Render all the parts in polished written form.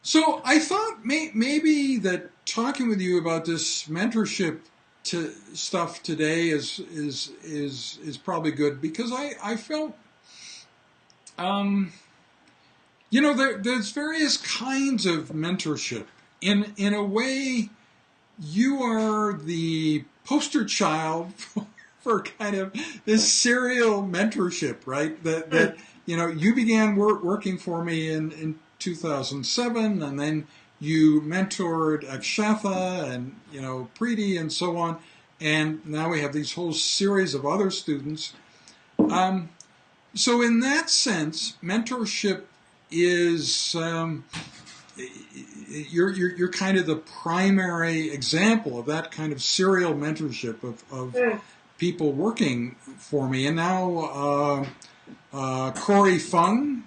So I thought maybe that talking with you about this mentorship stuff today is probably good because I felt um, there's various kinds of mentorship. In a way, you are the poster child for kind of this serial mentorship, right? That you began working for me in 2007, and then you mentored Akshatha and Preeti and so on, and now we have these whole series of other students. So in that sense, mentorship is you're kind of the primary example of that kind of serial mentorship of people working for me. And now Tori Fung,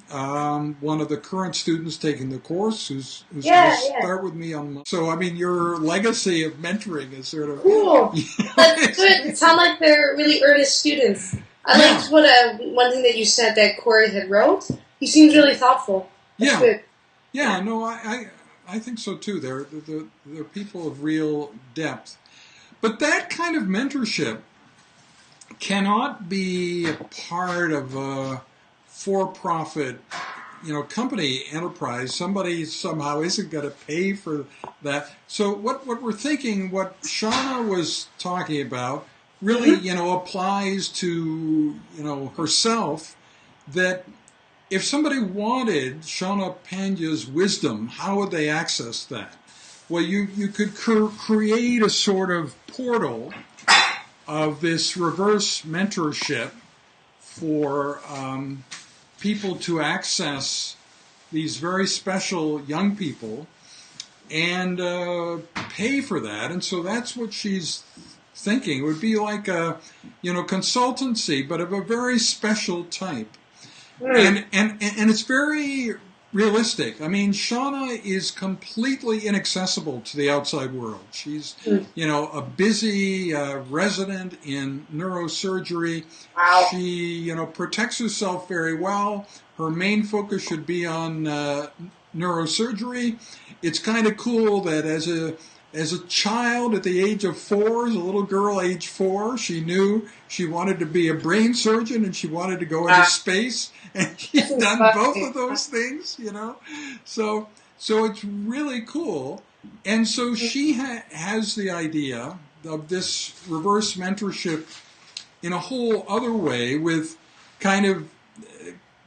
one of the current students taking the course, who's going to start with me on. So I mean, your legacy of mentoring is sort of cool. That's good. It sounds like they're really earnest students. I liked one thing that you said that Corey had wrote. He seems really thoughtful. That's good. Yeah, no, I think so too. They're people of real depth. But that kind of mentorship cannot be a part of a for-profit, company enterprise. Somebody somehow isn't going to pay for that. So what we're thinking, what Shauna was talking about, really, applies to, herself, that if somebody wanted Shauna Panya's wisdom, how would they access that? Well, you could create a sort of portal of this reverse mentorship for people to access these very special young people and pay for that. And so that's what she's thinking. It would be like a, consultancy, but of a very special type. And it's very realistic. I mean, Shauna is completely inaccessible to the outside world. She's, a busy resident in neurosurgery. Wow. She, protects herself very well. Her main focus should be on neurosurgery. It's kind of cool that as a child at the age of 4, as a little girl age 4, she knew she wanted to be a brain surgeon and she wanted to go into space. And she's done both of those things, So it's really cool. And so she has the idea of this reverse mentorship in a whole other way with kind of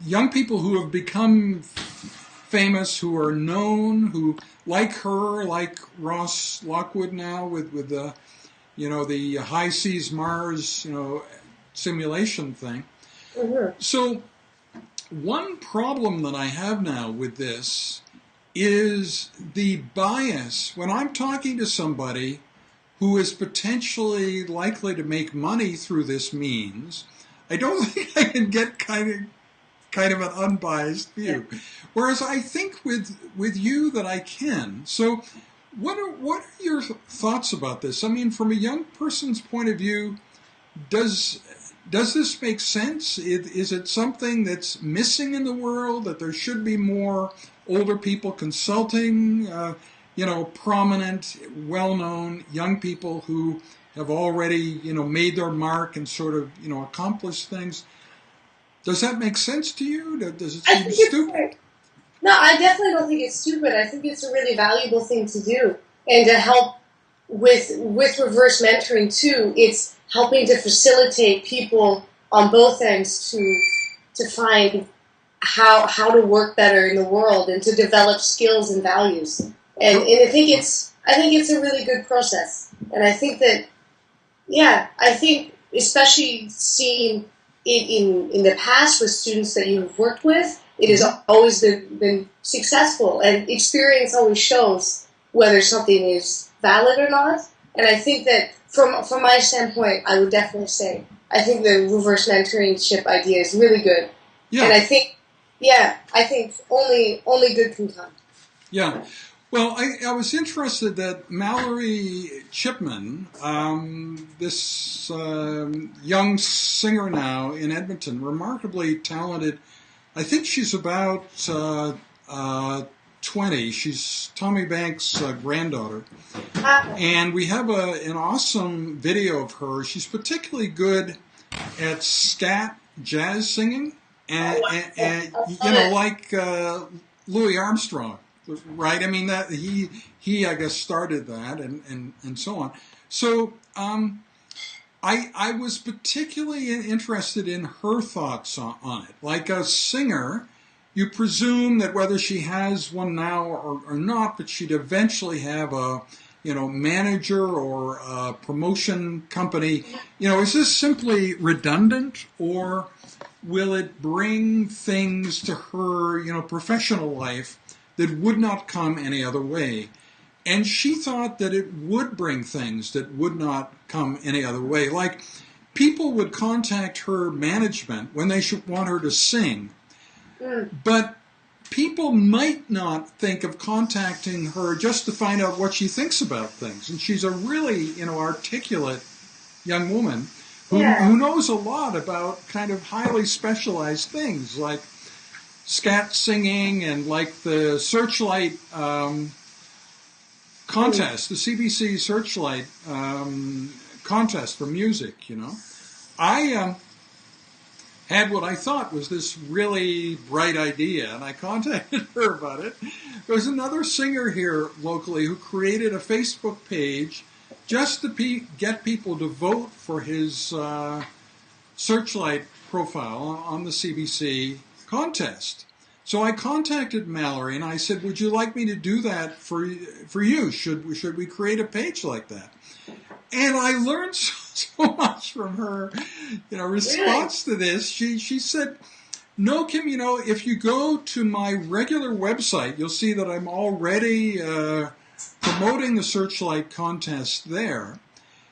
young people who have become famous, who are known, who like her, like Ross Lockwood now with the, the High Seas Mars, simulation thing. Mm-hmm. So one problem that I have now with this is the bias. When I'm talking to somebody who is potentially likely to make money through this means, I don't think I can get kind of an unbiased view. Whereas I think with you that I can. So what are your thoughts about this? I mean, from a young person's point of view, does this make sense? Is it something that's missing in the world, that there should be more older people consulting, prominent, well-known young people who have already, made their mark and sort of, accomplished things? Does that make sense to you? Does it seem stupid? No, I definitely don't think it's stupid. I think it's a really valuable thing to do. And to help with reverse mentoring too, it's helping to facilitate people on both ends to find how to work better in the world and to develop skills and values. And I think it's a really good process. And I think that, I think especially seeing it in the past with students that you've worked with, it has always been successful. And experience always shows whether something is valid or not. And I think that from my standpoint, I would definitely say I think the reverse mentorship idea is really good. Yeah. And I think only good can come. Yeah. Well, I was interested that Mallory Chipman, this young singer now in Edmonton, remarkably talented. I think she's about 20. She's Tommy Banks' granddaughter. Ah, And we have an awesome video of her. She's particularly good at scat jazz singing, and like Louis Armstrong, right? I mean, that he I guess started that, and so on. So I was particularly interested in her thoughts on it. Like a singer, you presume that whether she has one now or not, but she'd eventually have a manager or a promotion company. Is this simply redundant, or will it bring things to her, professional life that would not come any other way? And she thought that it would bring things that would not come any other way. Like, people would contact her management when they should want her to sing, but people might not think of contacting her just to find out what she thinks about things. And she's a really, articulate young woman who knows a lot about kind of highly specialized things like scat singing and like the Searchlight contest, the CBC Searchlight contest for music, I had what I thought was this really bright idea, and I contacted her about it. There's another singer here locally who created a Facebook page just to get people to vote for his Searchlight profile on the CBC contest. So I contacted Mallory and I said, "Would you like me to do that for you? Should we create a page like that?" And I learned so much from her, response to this. She said, "No, Kim, if you go to my regular website, you'll see that I'm already promoting the Searchlight contest there.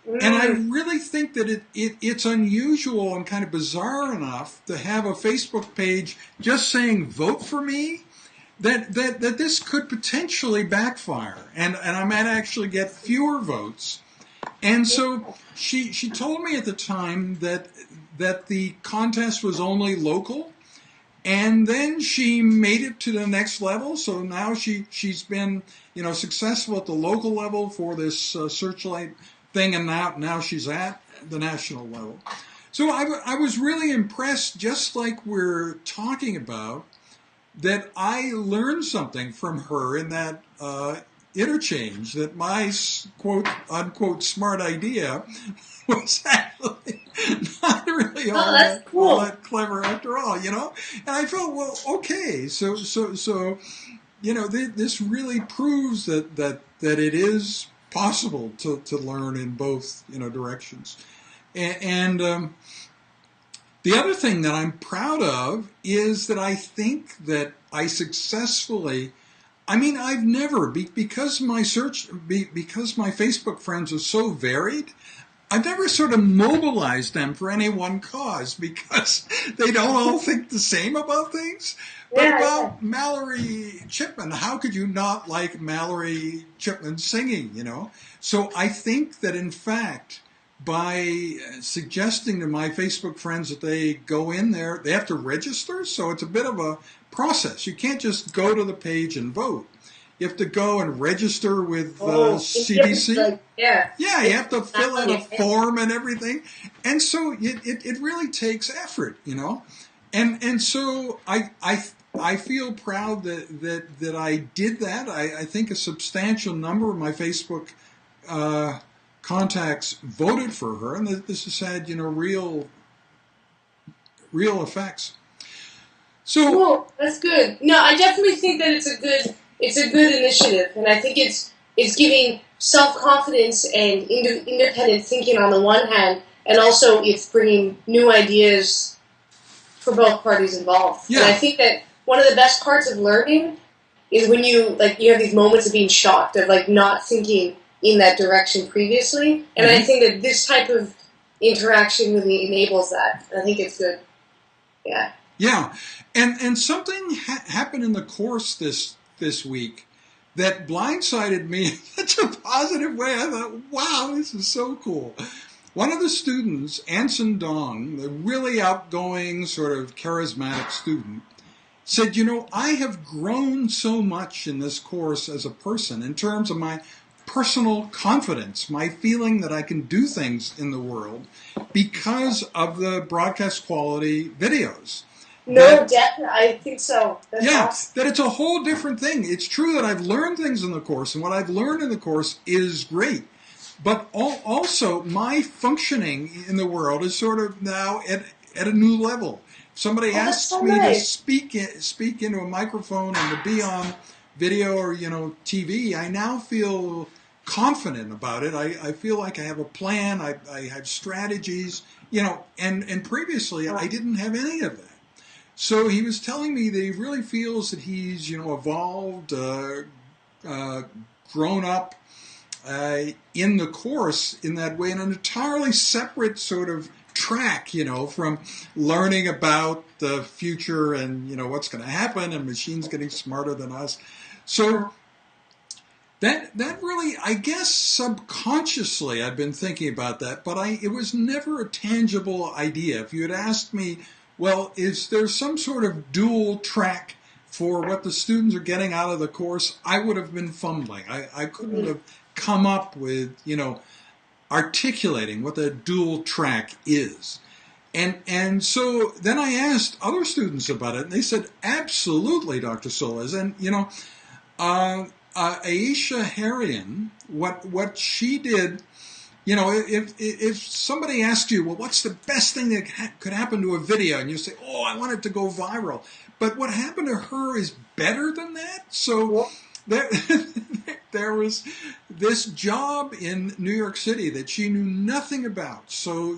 And I really think that it's unusual and kind of bizarre enough to have a Facebook page just saying, 'Vote for me,' that this could potentially backfire. And I might actually get fewer votes." And so she told me at the time that the contest was only local, and then she made it to the next level. So now she's been successful at the local level for this Searchlight thing, and now she's at the national level. So I was really impressed, just like we're talking about, that I learned something from her in that interchange, that my quote unquote smart idea was actually not really all that clever after all, And I felt, well, okay, so this really proves that it is possible to learn in both directions. And the other thing that I'm proud of is that I think that I successfully, I've never, because my Facebook friends are so varied, I've never sort of mobilized them for any one cause, because they don't all think the same about things. But about Mallory Chipman, how could you not like Mallory Chipman singing, So I think that, in fact, by suggesting to my Facebook friends that they go in there, they have to register, so it's a bit of a process. You can't just go to the page and vote. You have to go and register with CBC. You have to fill out a form and everything. And so it really takes effort, And so I feel proud that I did that. I think a substantial number of my Facebook contacts voted for her, and that this has had real effects. So cool. That's good. No, I definitely think that it's a good initiative, and I think it's giving self-confidence and independent thinking on the one hand, and also it's bringing new ideas for both parties involved. Yeah. And I think that one of the best parts of learning is when you have these moments of being shocked, of not thinking in that direction previously. And I think that this type of interaction really enables that. I think it's good. Yeah. Yeah. And something happened in the course this week that blindsided me in such a positive way. I thought, wow, this is so cool. One of the students, Anson Dong, the really outgoing, sort of charismatic student, said, you know, I have grown so much in this course as a person in terms of my personal confidence, my feeling that I can do things in the world because of the broadcast quality videos. No, definitely. I think so. That's awesome. That it's a whole different thing. It's true that I've learned things in the course, and what I've learned in the course is great. But also, my functioning in the world is sort of now at a new level. If somebody asks me to speak into a microphone and to be on video or, you know, TV, I now feel confident about it. I feel like I have a plan. I have strategies, you know, and previously I didn't have any of that. So he was telling me that he really feels that he's, you know, evolved, grown up in the course in that way, in an entirely separate sort of track, you know, from learning about the future and, you know, what's going to happen and machines getting smarter than us. So that really, I guess subconsciously I've been thinking about that, but it was never a tangible idea. If you had asked me, well, is there some sort of dual track for what the students are getting out of the course, I would have been fumbling. I couldn't have come up with, you know, articulating what the dual track is. And so then I asked other students about it, and they said, absolutely, Dr. Solis. And, you know, Aisha Harian, what she did, you know, if somebody asked you, well, what's the best thing that could happen to a video? And you say, oh, I want it to go viral. But what happened to her is better than that. So there was this job in New York City that she knew nothing about. So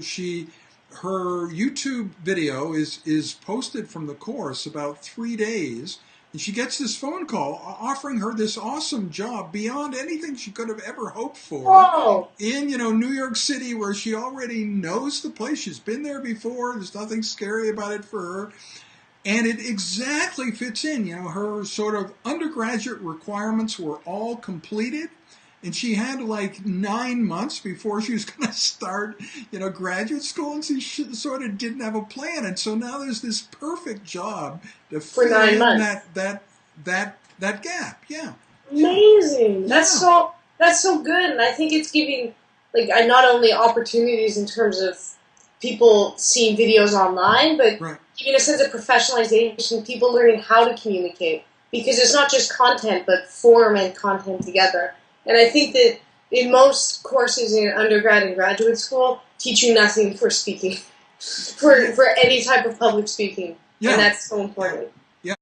her YouTube video is posted from the course about 3 days. And she gets this phone call offering her this awesome job beyond anything she could have ever hoped for in, you know, New York City, where she already knows the place. She's been there before. There's nothing scary about it for her. And it exactly fits in. You know, her sort of undergraduate requirements were all completed. And she had like 9 months before she was going to start, you know, graduate school, and she sort of didn't have a plan. And so now there's this perfect job to fill in that gap. Yeah, amazing. Yeah. That's so good, and I think it's giving like not only opportunities in terms of people seeing videos online, but giving a sense of professionalization. People learning how to communicate, because it's not just content, but form and content together. And I think that in most courses in undergrad and graduate school, teach you nothing for speaking, for any type of public speaking. Yeah. And that's so important.